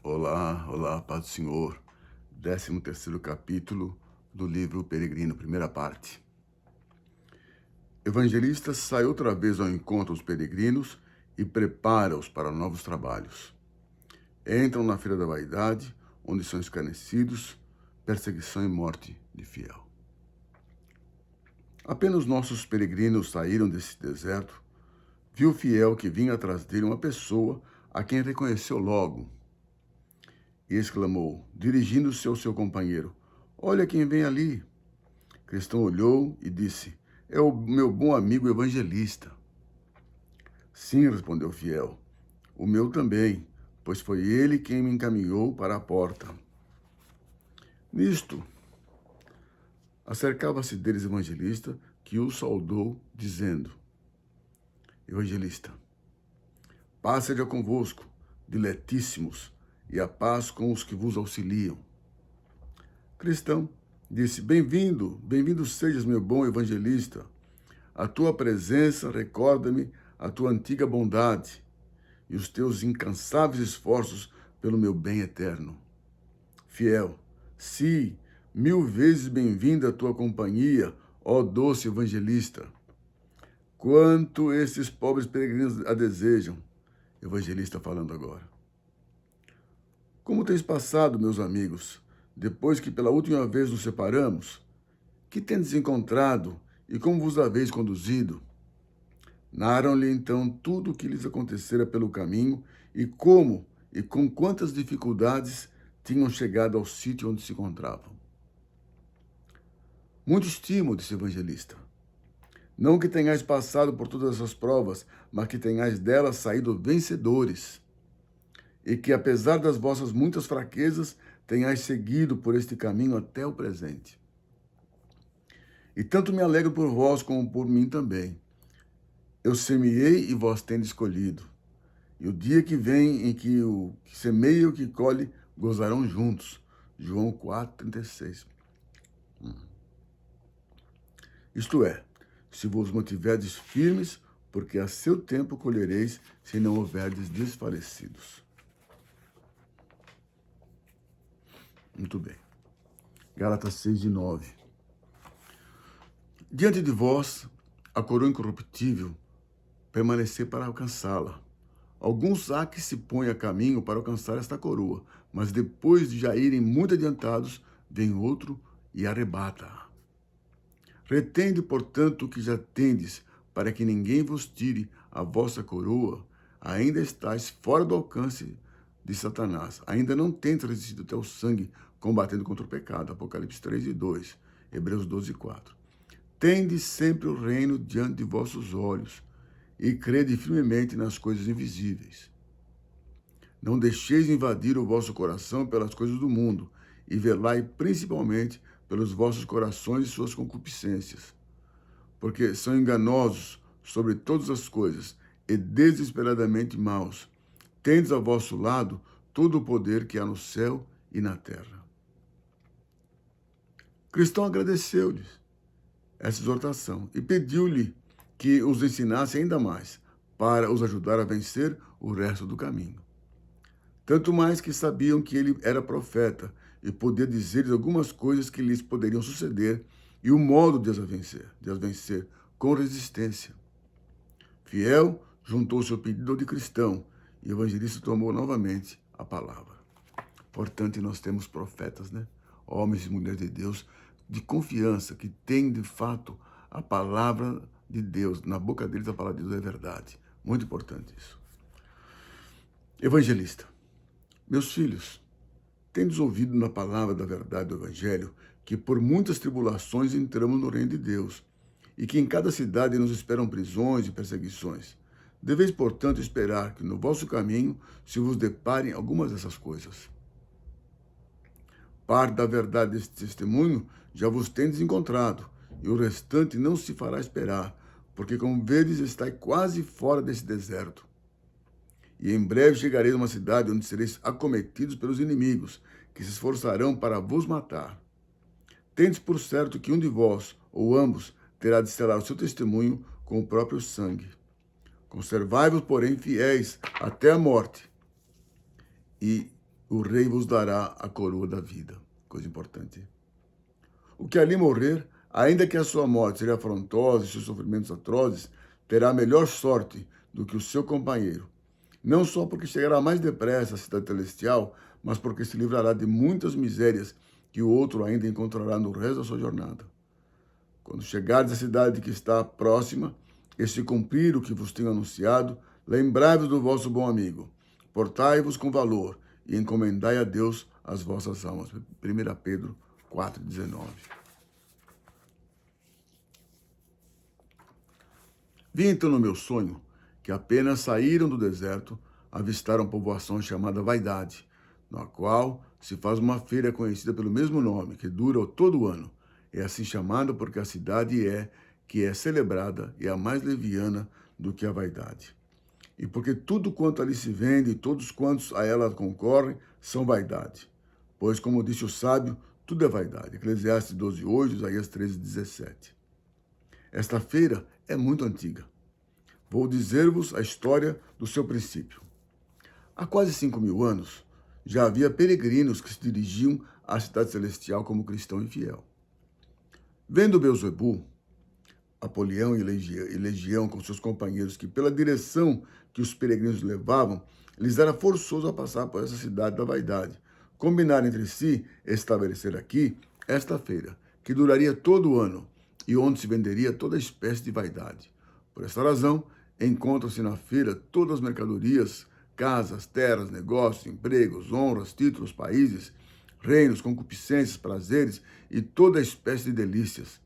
Olá, olá, paz do Senhor. 13º capítulo do livro Peregrino, primeira parte. Evangelista sai outra vez ao encontro dos peregrinos e prepara-os para novos trabalhos. Entram na Feira da Vaidade, onde são escarnecidos, perseguição e morte de Fiel. Apenas nossos peregrinos saíram desse deserto, viu Fiel que vinha atrás dele uma pessoa a quem reconheceu logo, e exclamou, dirigindo-se ao seu companheiro, olha quem vem ali. Cristão olhou e disse, é o meu bom amigo evangelista. Sim, respondeu Fiel, o meu também, pois foi ele quem me encaminhou para a porta. Nisto, acercava-se deles evangelista, que o saudou, dizendo, Evangelista, paz seja convosco, diletíssimos, e a paz com os que vos auxiliam. Cristão disse, bem-vindo, bem-vindo sejas, meu bom evangelista. A tua presença recorda-me a tua antiga bondade e os teus incansáveis esforços pelo meu bem eterno. Fiel, sim, 1000 vezes bem-vinda a tua companhia, ó doce evangelista. Quanto estes pobres peregrinos a desejam, evangelista falando agora. Como tens passado, meus amigos, depois que pela última vez nos separamos? Que tendes encontrado e como vos haveis conduzido? Narram-lhe então tudo o que lhes acontecera pelo caminho e como e com quantas dificuldades tinham chegado ao sítio onde se encontravam. Muito estimo, disse o evangelista. Não que tenhais passado por todas essas provas, mas que tenhais delas saído vencedores. E que, apesar das vossas muitas fraquezas, tenhais seguido por este caminho até o presente. E tanto me alegro por vós como por mim também. Eu semeei e vós tendes colhido. E o dia que vem em que o que semeia e o que colhe gozarão juntos. João 4,36. Isto é, se vos mantiverdes firmes, porque a seu tempo colhereis, se não houverdes desfalecidos. Muito bem. Gálatas 6:9. Diante de vós, a coroa incorruptível, permanecer para alcançá-la. Alguns há que se põem a caminho para alcançar esta coroa, mas depois de já irem muito adiantados, vem outro e arrebata-a. Retende, portanto, o que já tendes, para que ninguém vos tire a vossa coroa. Ainda estáis fora do alcance de Satanás. Ainda não tendes resistido até o sangue, combatendo contra o pecado. Apocalipse 3:2, Hebreus 12:4. Tende sempre o reino diante de vossos olhos e crede firmemente nas coisas invisíveis. Não deixeis invadir o vosso coração pelas coisas do mundo e velai principalmente pelos vossos corações e suas concupiscências, porque são enganosos sobre todas as coisas e desesperadamente maus. Tendes ao vosso lado todo o poder que há no céu e na terra. Cristão agradeceu-lhes essa exortação e pediu-lhe que os ensinasse ainda mais, para os ajudar a vencer o resto do caminho. Tanto mais que sabiam que ele era profeta e podia dizer-lhes algumas coisas que lhes poderiam suceder e o modo de as vencer com resistência. Fiel juntou-se ao pedido de Cristão e o evangelista tomou novamente a palavra. Portanto, nós temos profetas, né? Homens e mulheres de Deus de confiança, que têm de fato a palavra de Deus. Na boca deles a palavra de Deus é verdade. Muito importante isso. Evangelista. Meus filhos, tendes ouvido na palavra da verdade do Evangelho que por muitas tribulações entramos no reino de Deus e que em cada cidade nos esperam prisões e perseguições. Deveis, portanto, esperar que no vosso caminho se vos deparem algumas dessas coisas. Parte da verdade deste testemunho já vos tendes encontrado, e o restante não se fará esperar, porque, como vedes, estáis quase fora desse deserto. E em breve chegareis a uma cidade onde sereis acometidos pelos inimigos, que se esforçarão para vos matar. Tendes por certo que um de vós, ou ambos, terá de selar o seu testemunho com o próprio sangue. Conservai-vos, porém, fiéis até a morte, e o rei vos dará a coroa da vida. Coisa importante. O que ali morrer, ainda que a sua morte seja afrontosa e seus sofrimentos atrozes, terá melhor sorte do que o seu companheiro. Não só porque chegará mais depressa à cidade celestial, mas porque se livrará de muitas misérias que o outro ainda encontrará no resto da sua jornada. Quando chegardes à cidade que está próxima, e se cumprir o que vos tenho anunciado, lembrai-vos do vosso bom amigo. Portai-vos com valor e encomendai a Deus as vossas almas. 1 Pedro 4,19. Vi então no meu sonho que apenas saíram do deserto, avistaram povoação chamada Vaidade, na qual se faz uma feira conhecida pelo mesmo nome, que dura todo o ano. É assim chamada porque a cidade que é celebrada é a mais leviana do que a vaidade. E porque tudo quanto ali se vende e todos quantos a ela concorrem são vaidade. Pois, como disse o sábio, tudo é vaidade. Eclesiastes 12:8, Isaías 13:17. Esta feira é muito antiga. Vou dizer-vos a história do seu princípio. Há quase 5.000 anos, já havia peregrinos que se dirigiam à cidade celestial como cristão e fiel. Vendo Belzebu, Apolião e Legião com seus companheiros, que pela direção que os peregrinos levavam, lhes era forçoso a passar por essa cidade da vaidade, combinaram entre si estabelecer aqui esta feira, que duraria todo o ano, e onde se venderia toda espécie de vaidade. Por esta razão, encontram-se na feira todas as mercadorias, casas, terras, negócios, empregos, honras, títulos, países, reinos, concupiscências, prazeres e toda espécie de delícias,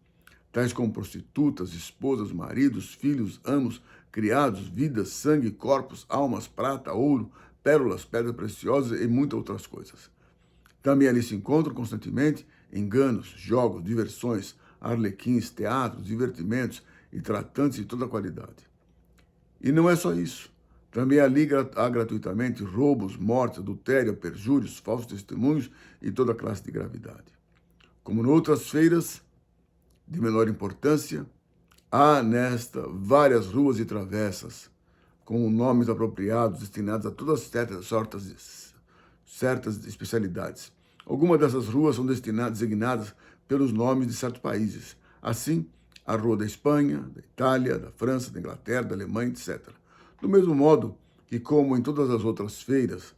tais como prostitutas, esposas, maridos, filhos, amos, criados, vidas, sangue, corpos, almas, prata, ouro, pérolas, pedras preciosas e muitas outras coisas. Também ali se encontram constantemente enganos, jogos, diversões, arlequins, teatros, divertimentos e tratantes de toda qualidade. E não é só isso. Também ali há gratuitamente roubos, mortes, adultério, perjúrios, falsos testemunhos e toda classe de gravidade. Como em outras feiras de menor importância, há nesta várias ruas e travessas, com nomes apropriados destinados a todas certas especialidades. Algumas dessas ruas são designadas pelos nomes de certos países. Assim, a Rua da Espanha, da Itália, da França, da Inglaterra, da Alemanha, etc. Do mesmo modo que, como em todas as outras feiras,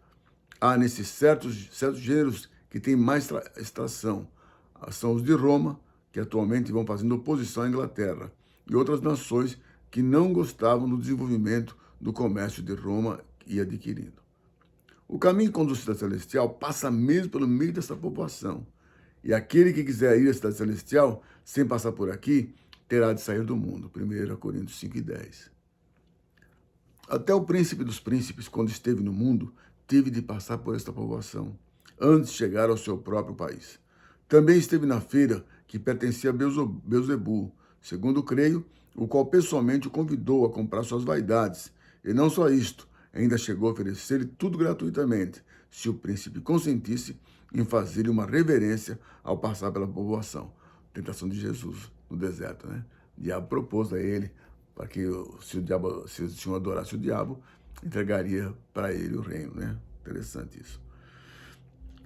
há nesses certos gêneros que têm mais extração. São os de Roma, que atualmente vão fazendo oposição à Inglaterra, e outras nações que não gostavam do desenvolvimento do comércio de Roma e adquirindo. O caminho que conduz à cidade celestial passa mesmo pelo meio dessa população. E aquele que quiser ir à cidade celestial, sem passar por aqui, terá de sair do mundo. 1 Coríntios 5:10. Até o príncipe dos príncipes, quando esteve no mundo, teve de passar por esta povoação, antes de chegar ao seu próprio país. Também esteve na feira que pertencia a Belzebu, segundo creio, o qual pessoalmente o convidou a comprar suas vaidades. E não só isto, ainda chegou a oferecer-lhe tudo gratuitamente, se o príncipe consentisse em fazer-lhe uma reverência ao passar pela povoação. Tentação de Jesus no deserto, né? O diabo propôs a ele para que, se o Senhor adorasse o diabo, entregaria para ele o reino, né? Interessante isso.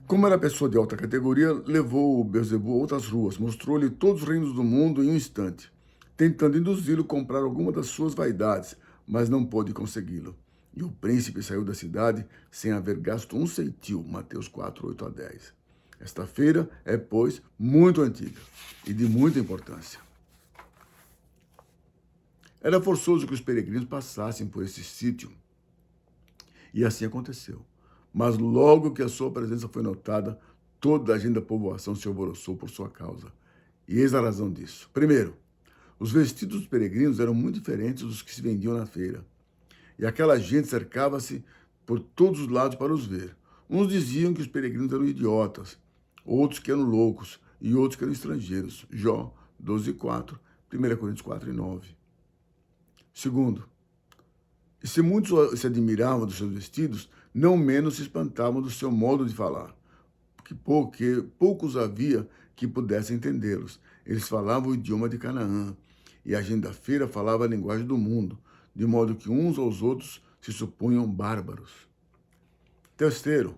Como era pessoa de alta categoria, levou o Belzebu a outras ruas, mostrou-lhe todos os reinos do mundo em um instante, tentando induzi-lo a comprar alguma das suas vaidades, mas não pôde consegui-lo. E o príncipe saiu da cidade sem haver gasto um ceitil. Mateus 4:8-10. Esta feira é, pois, muito antiga e de muita importância. Era forçoso que os peregrinos passassem por esse sítio. E assim aconteceu. Mas logo que a sua presença foi notada, toda a gente da povoação se alvoroçou por sua causa. E eis a razão disso. Primeiro, os vestidos dos peregrinos eram muito diferentes dos que se vendiam na feira. E aquela gente cercava-se por todos os lados para os ver. Uns diziam que os peregrinos eram idiotas, outros que eram loucos e outros que eram estrangeiros. Jó 12:4, 1 Coríntios 4:9. Segundo, e se muitos se admiravam dos seus vestidos, não menos se espantavam do seu modo de falar, porque poucos havia que pudessem entendê-los. Eles falavam o idioma de Canaã, e a gente da feira falava a linguagem do mundo, de modo que uns aos outros se supunham bárbaros. Terceiro,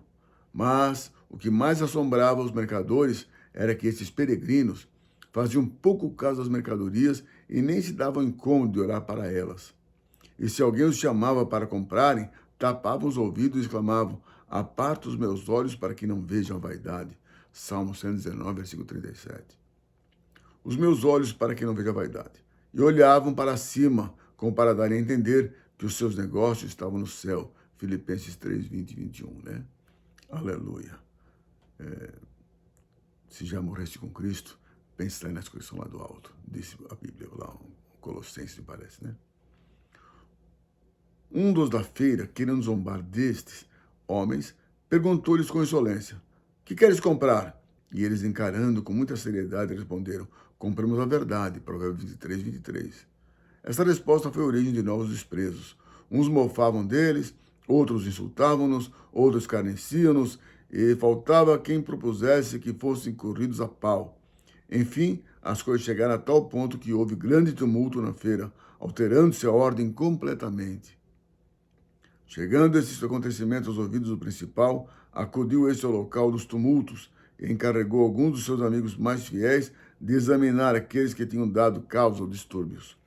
Mas o que mais assombrava os mercadores era que esses peregrinos faziam pouco caso das mercadorias e nem se davam incômodo de orar para elas. E se alguém os chamava para comprarem, tapavam os ouvidos e exclamavam: aparta os meus olhos para que não vejam a vaidade. Salmo 119, versículo 37. Os meus olhos para que não vejam a vaidade. E olhavam para cima, como para darem a entender que os seus negócios estavam no céu. Filipenses 3, 20 e 21, né? Aleluia. Se já morreste com Cristo, pensai nas coisas lá do alto. Disse a Bíblia, lá, Colossenses, me parece, né? Um dos da feira, querendo zombar destes homens, perguntou-lhes com insolência: que queres comprar? E eles, encarando com muita seriedade, responderam: compramos a verdade. Provérbios 23, 23. Essa resposta foi a origem de novos desprezos. Uns mofavam deles, outros insultavam-nos, outros escarneciam-nos, e faltava quem propusesse que fossem corridos a pau. Enfim, as coisas chegaram a tal ponto que houve grande tumulto na feira, alterando-se a ordem completamente. Chegando esses acontecimentos aos ouvidos do principal, acudiu este ao local dos tumultos e encarregou alguns dos seus amigos mais fiéis de examinar aqueles que tinham dado causa aos distúrbios.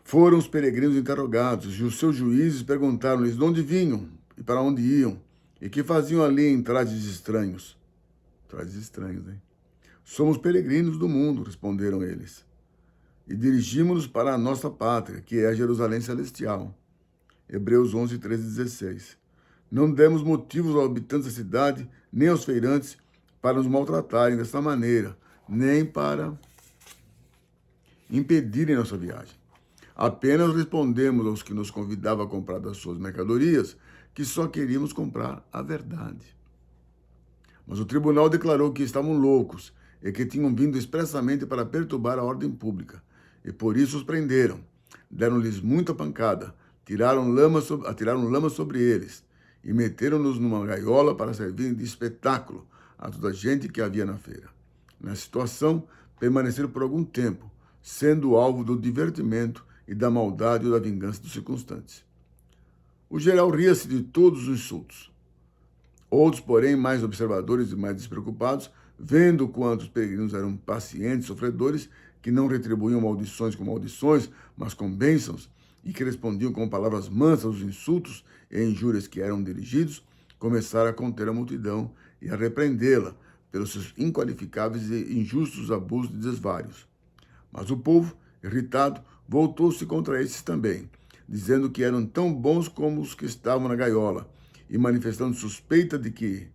Foram os peregrinos interrogados, e os seus juízes perguntaram-lhes de onde vinham e para onde iam, e que faziam ali em trajes estranhos. Trajes estranhos, hein? Somos peregrinos do mundo, responderam eles, e dirigimos-nos para a nossa pátria, que é a Jerusalém Celestial. Hebreus 11, 13 e 16. Não demos motivos aos habitantes da cidade, nem aos feirantes, para nos maltratarem dessa maneira, nem para impedirem nossa viagem. Apenas respondemos aos que nos convidavam a comprar das suas mercadorias que só queríamos comprar a verdade. Mas o tribunal declarou que estavam loucos e que tinham vindo expressamente para perturbar a ordem pública, e por isso os prenderam. Deram-lhes muita pancada, atiraram lama sobre eles e meteram-nos numa gaiola para servirem de espetáculo a toda a gente que havia na feira. Na situação, permaneceram por algum tempo, sendo alvo do divertimento e da maldade ou da vingança dos circunstantes. O geral ria-se de todos os insultos. Outros, porém, mais observadores e mais despreocupados, vendo quanto os peregrinos eram pacientes, sofredores, que não retribuíam maldições com maldições, mas com bênçãos, e que respondiam com palavras mansas aos insultos e injúrias que eram dirigidos, começaram a conter a multidão e a repreendê-la pelos seus inqualificáveis e injustos abusos e desvários. Mas o povo, irritado, voltou-se contra esses também, dizendo que eram tão bons como os que estavam na gaiola, e manifestando suspeita de que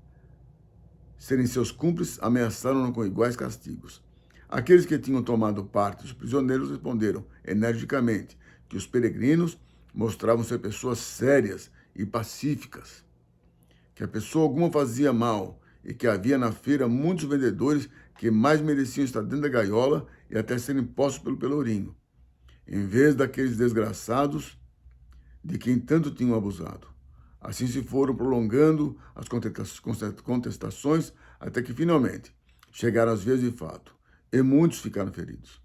serem seus cúmplices, ameaçaram-no com iguais castigos. Aqueles que tinham tomado parte dos prisioneiros responderam energicamente que os peregrinos mostravam ser pessoas sérias e pacíficas, que a pessoa alguma fazia mal e que havia na feira muitos vendedores que mais mereciam estar dentro da gaiola e até serem postos pelo pelourinho, em vez daqueles desgraçados de quem tanto tinham abusado. Assim se foram prolongando as contestações até que finalmente chegaram às vias de fato, e muitos ficaram feridos.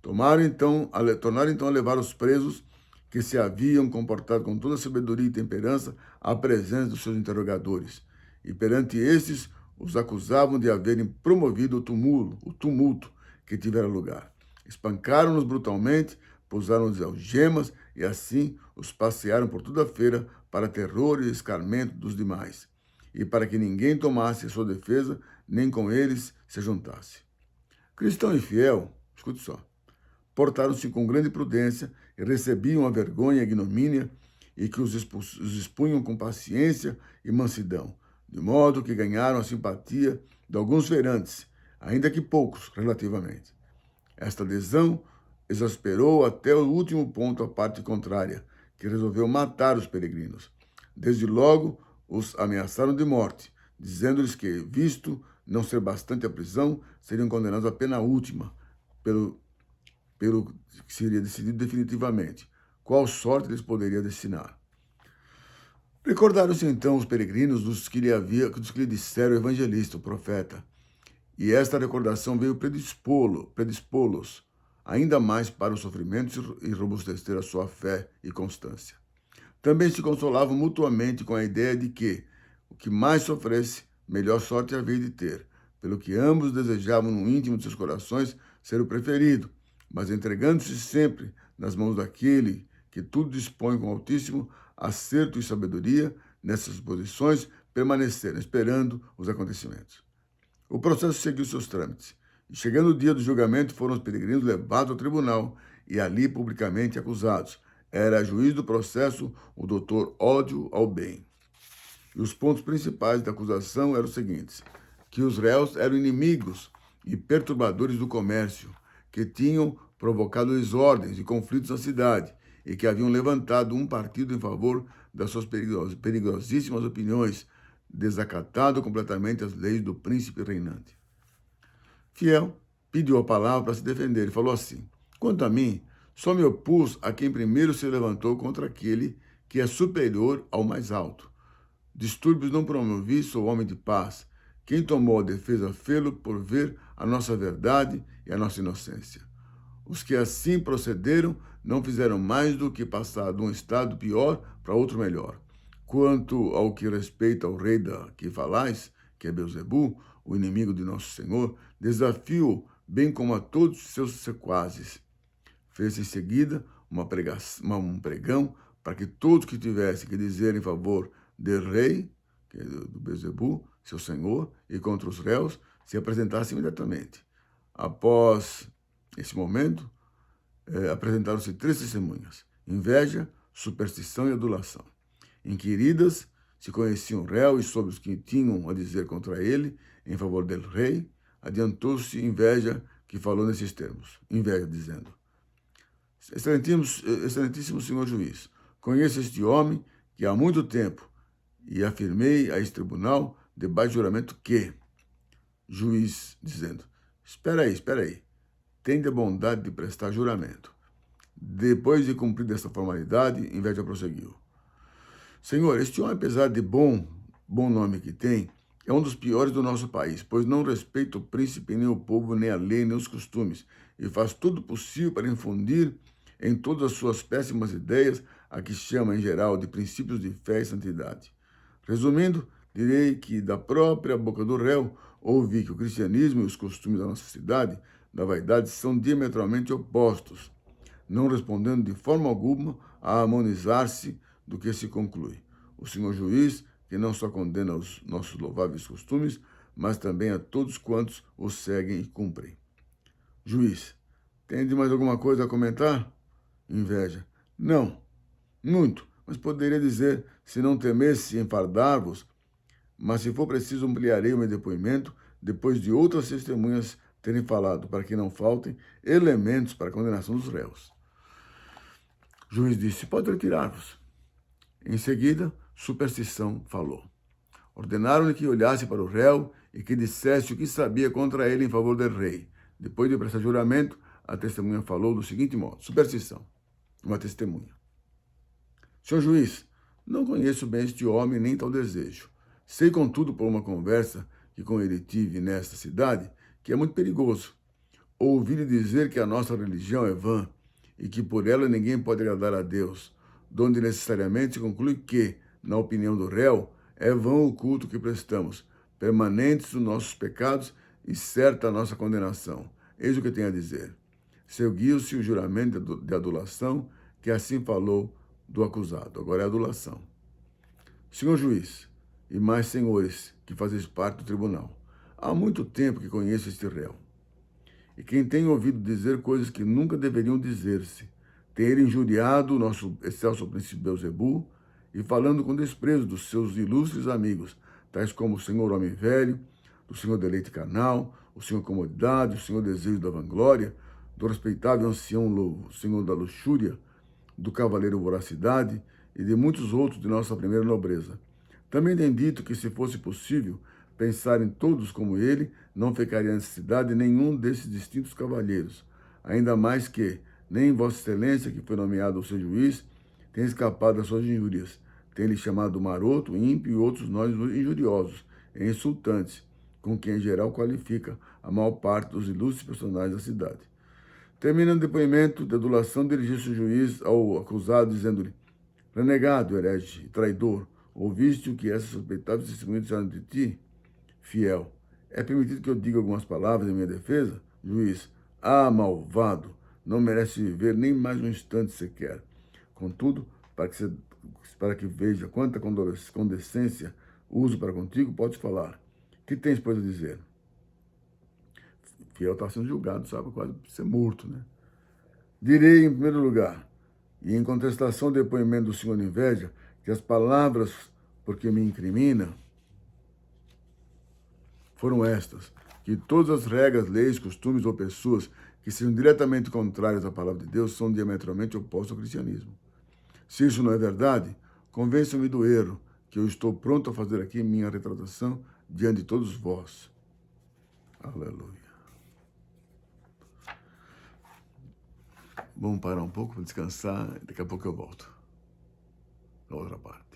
Tornaram então a levar os presos que se haviam comportado com toda sabedoria e temperança à presença dos seus interrogadores, e perante estes os acusavam de haverem promovido o tumulto que tivera lugar. Espancaram-nos brutalmente, puseram-nos algemas e assim os passearam por toda a feira para terror e escarmento dos demais, e para que ninguém tomasse a sua defesa, nem com eles se juntasse. Cristão e fiel, escute só, portaram-se com grande prudência e recebiam a vergonha e a ignomínia, e que os expunham com paciência e mansidão, de modo que ganharam a simpatia de alguns feirantes, ainda que poucos relativamente. Esta adesão exasperou até o último ponto a parte contrária, que resolveu matar os peregrinos. Desde logo os ameaçaram de morte, dizendo-lhes que, visto não ser bastante a prisão, seriam condenados à pena última, pelo que seria decidido definitivamente qual sorte lhes poderia destinar. Recordaram-se então os peregrinos dos que lhe disseram o evangelista, o profeta, e esta recordação veio predispô-los ainda mais para os sofrimentos e robustecer a sua fé e constância. Também se consolavam mutuamente com a ideia de que o que mais sofresse, melhor sorte havia de ter, pelo que ambos desejavam no íntimo de seus corações ser o preferido, mas entregando-se sempre nas mãos daquele que tudo dispõe com altíssimo acerto e sabedoria, nessas posições permaneceram esperando os acontecimentos. O processo seguiu seus trâmites, e chegando o dia do julgamento foram os peregrinos levados ao tribunal e ali publicamente acusados. Era juiz do processo o doutor Ódio ao Bem. E os pontos principais da acusação eram os seguintes: que os réus eram inimigos e perturbadores do comércio, que tinham provocado desordens e conflitos na cidade e que haviam levantado um partido em favor das suas perigosíssimas opiniões, desacatado completamente as leis do príncipe reinante. Fiel pediu a palavra para se defender e falou assim: quanto a mim, só me opus a quem primeiro se levantou contra aquele que é superior ao mais alto. Distúrbios não promovi, sou homem de paz. Quem tomou a defesa fê-lo por ver a nossa verdade e a nossa inocência. Os que assim procederam não fizeram mais do que passar de um estado pior para outro melhor. Quanto ao que respeita ao rei da que falais, que é Beelzebu, o inimigo de nosso Senhor, desafio bem como a todos os seus sequazes. Fez em seguida um pregão para que todos que tivessem que dizer em favor do rei, que é do Beelzebu, seu senhor, e contra os réus, se apresentassem imediatamente. Após esse momento, apresentaram-se 3 testemunhas: inveja, superstição e adulação. Inquiridas, se conheciam o réu e sobre os que tinham a dizer contra ele, em favor do rei, adiantou-se inveja, que falou nesses termos. Inveja, dizendo: excelentíssimo senhor juiz, conheço este homem que há muito tempo, e afirmei a este tribunal, debaixo de juramento, que... Juiz, dizendo: espera aí, tende a bondade de prestar juramento. Depois de cumprir essa formalidade, Inveja prosseguiu: Senhor, este homem, apesar de bom nome que tem, é um dos piores do nosso país, pois não respeita o príncipe, nem o povo, nem a lei, nem os costumes, e faz tudo possível para infundir em todas as suas péssimas ideias a que chama, em geral, de princípios de fé e santidade. Resumindo, direi que da própria boca do réu ouvi que o cristianismo e os costumes da nossa cidade, da vaidade, são diametralmente opostos, não respondendo de forma alguma a harmonizar-se do que se conclui. O senhor juiz, que não só condena os nossos louváveis costumes, mas também a todos quantos os seguem e cumprem. Juiz: tende mais alguma coisa a comentar? Inveja: não, muito, mas poderia dizer, se não temesse enfardar-vos, mas se for preciso ampliarei o meu depoimento, depois de outras testemunhas terem falado, para que não faltem elementos para a condenação dos réus. O juiz disse: pode retirar-vos. Em seguida, Superstição falou. Ordenaram-lhe que olhasse para o réu e que dissesse o que sabia contra ele em favor do rei. Depois de prestar juramento, a testemunha falou do seguinte modo: Superstição, uma testemunha. Senhor juiz, não conheço bem este homem nem tal desejo. Sei, contudo, por uma conversa que com ele tive nesta cidade, que é muito perigoso. Ouvi-lhe dizer que a nossa religião é vã e que por ela ninguém pode agradar a Deus, donde necessariamente se conclui que, na opinião do réu, é vão o culto que prestamos, permanentes os nossos pecados e certa a nossa condenação. Eis o que tem a dizer. Seguiu-se o juramento de adulação, que assim falou do acusado. Agora é adulação. Senhor juiz, e mais senhores que fazeis parte do tribunal, há muito tempo que conheço este réu. E quem tem ouvido dizer coisas que nunca deveriam dizer-se, tem ele injuriado o nosso excelso príncipe Beelzebu, e falando com desprezo dos seus ilustres amigos, tais como o senhor homem velho, do senhor deleite carnal, o senhor comodidade, o senhor desejo da vanglória, do respeitável ancião louvo, o senhor da luxúria, do cavaleiro voracidade e de muitos outros de nossa primeira nobreza. Também tem dito que, se fosse possível pensar em todos como ele, não ficaria necessidade nenhum desses distintos cavalheiros, ainda mais que nem Vossa Excelência, que foi nomeado ao seu juiz, tem escapado das suas injúrias. Tem-lhe chamado maroto, ímpio e outros nomes injuriosos e insultantes, com quem em geral qualifica a maior parte dos ilustres personagens da cidade. Terminando o depoimento de adulação, dirigiu-se o juiz ao acusado, dizendo-lhe: renegado, herege, traidor, Ouviste o que essas suspeitáveis testemunhas disseram de ti? Fiel. É permitido que eu diga algumas palavras em minha defesa? Juiz. Ah, malvado, não merece viver nem mais um instante sequer. Contudo, para que veja quanta condescência uso para contigo, podes falar. Que tens, pois, a dizer? Fiel está sendo julgado, sabe? Quase ser morto, né? Direi, em primeiro lugar, e em contestação ao depoimento do senhor Inveja, que as palavras porque me incrimina foram estas, que todas as regras, leis, costumes ou pessoas que sejam diretamente contrárias à palavra de Deus são diametralmente opostas ao cristianismo. Se isso não é verdade, convença-me do erro, que eu estou pronto a fazer aqui minha retratação diante de todos vós. Aleluia. Vamos parar um pouco para descansar, daqui a pouco eu volto. Na outra parte.